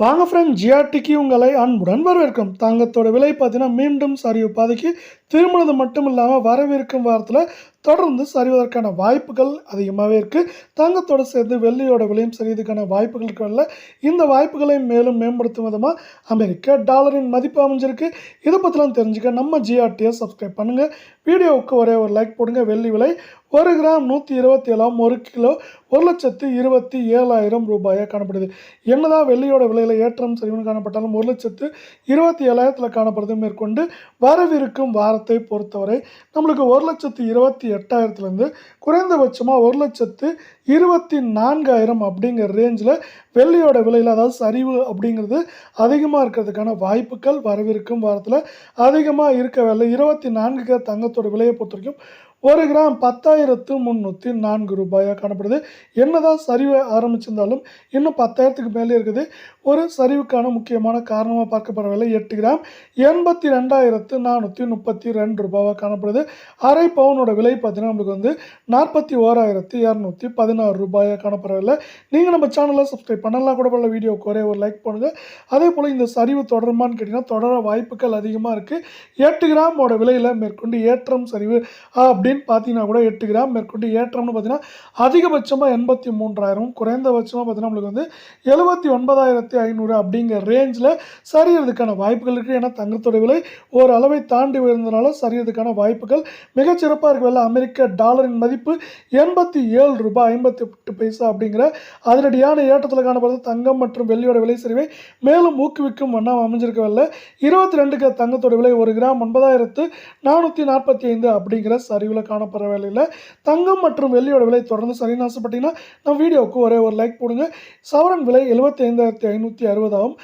வாங்க ஃப்ரெண்ட், ஜிஆர்டிக்கு உங்களை அன்புடன் வரவேற்கும். தங்கத்தோட விலை பார்த்தீங்கன்னா மீண்டும் சரிவு பாதைக்கு திரும்பினது மட்டும் இல்லாமல் வரவிருக்கும் வாரத்தில் தொடர்ந்து சரிவதற்கான வாய்ப்புகள் அதிகமாகவே இருக்குது. தங்கத்தோடு சேர்ந்து வெள்ளியோட விலையும் சரிவதற்கான வாய்ப்புகள் இருக்கல. இந்த வாய்ப்புகளை மேலும் மேம்படுத்தும் விதமாக அமெரிக்க டாலரின் மதிப்பு அமைஞ்சிருக்கு. இதை பற்றிலாம் தெரிஞ்சுக்க நம்ம ஜிஆர்டியை சப்ஸ்கிரைப் பண்ணுங்கள். வீடியோவுக்கு ஒரே ஒரு லைக் போடுங்க. வெள்ளி விலை 1 கிராம் 127, 1 கிலோ 1,27,000 ரூபாயாக காணப்படுது. என்னதான் வெள்ளியோட விலையில் ஏற்றம் சரிவுன்னு காணப்பட்டாலும் 1,27,000 காணப்படுறது. மேற்கொண்டு வரவிருக்கும் வாரத்தை பொறுத்தவரை நம்மளுக்கு 1,28,000 குறைந்தபட்சமாக 1,24,000 அப்படிங்கிற ரேஞ்சில் வெள்ளியோட விலையில், அதாவது சரிவு அப்படிங்கிறது அதிகமாக இருக்கிறதுக்கான வாய்ப்புகள் வரவிருக்கும் வாரத்தில் அதிகமாக இருக்கவில்லை. 24 தங்கத்தோட விலையை பொறுத்த வரைக்கும் 1 கிராம் 10,304 ரூபாயாக காணப்படுது. என்னதான் சரிவு ஆரம்பிச்சிருந்தாலும் இன்னும் 10,000க்கு மேலே இருக்குது. ஒரு சரிவுக்கான முக்கியமான காரணமாக பார்க்கப்படவில்லை. 8 கிராம் 82,432 ரூபாவாக காணப்படுது. அரை பவுனோட விலை பார்த்தீங்கன்னா நம்மளுக்கு 41,216 ரூபாயாக காணப்படவில்லை. நீங்கள் நம்ம சேனலை சப்ஸ்கிரைப் பண்ணலாம் கூட பல வீடியோக்கு ஒரே ஒரு லைக் பண்ணுங்கள். அதே போல் இந்த சரிவு தொடருமான்னு கேட்டிங்கன்னா தொடர வாய்ப்புகள் அதிகமாக இருக்குது. 8 கிராமோட விலையில் மேற்கொண்டு ஏற்றம் சரிவு அப்படின்னு பார்த்தீங்கன்னா கூட 8 கிராம் மேற்கொண்டு ஏற்றம்னு பார்த்தீங்கன்னா அதிகபட்சமாக 83,000, குறைந்தபட்சமாக பார்த்தீங்கன்னா நம்மளுக்கு 79,500 அப்படிங்கிற ரேஞ்சில் சரியறதுக்கான வாய்ப்புகள் இருக்குது. ஏன்னா தங்கத்தோட விலை ஒரு அளவை தாண்டி உயர்ந்ததுனால சரியறதுக்கான வாய்ப்புகள் மிகச்சிறப்பாக இருக்கவில்லை. அமெரிக்க டாலரின் மதிப்பு 87 ரூபாய் 58 அப்படிங்கிற அதிரடியான ஏற்றத்தில் காணப்படுது. தங்கம் மற்றும் வெள்ளியோட விலை சரிவை மேலும் ஊக்குவிக்கும் வண்ணம் அமைஞ்சிருக்கவில்லை. 22 தங்கத்தோட விலை 1 கிராம் 9,445 அப்படிங்கிற சரிவில் காணப்படுற வேலையில் தங்கம் மற்றும் வெள்ளியோட விலை தொடர்ந்து சரின்னு ஆசைப்பட்டீங்கன்னா நம்ம வீடியோவுக்கு ஒரே ஒரு லைக் போடுங்க. சவரன் விலை 75,560 ஆகும்.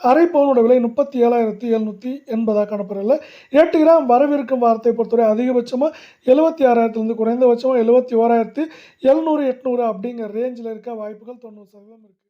அரை பவுனோட விலை 37,780 காணப்படுறதில்ல. 8 கிராம் வரவிருக்கும் வாரத்தை பொறுத்தவரை அதிகபட்சமாக 76,000 குறைந்தபட்சமாக 71,700 800 அப்படிங்கிற ரேஞ்சில் இருக்க வாய்ப்புகள் 90% இருக்குது.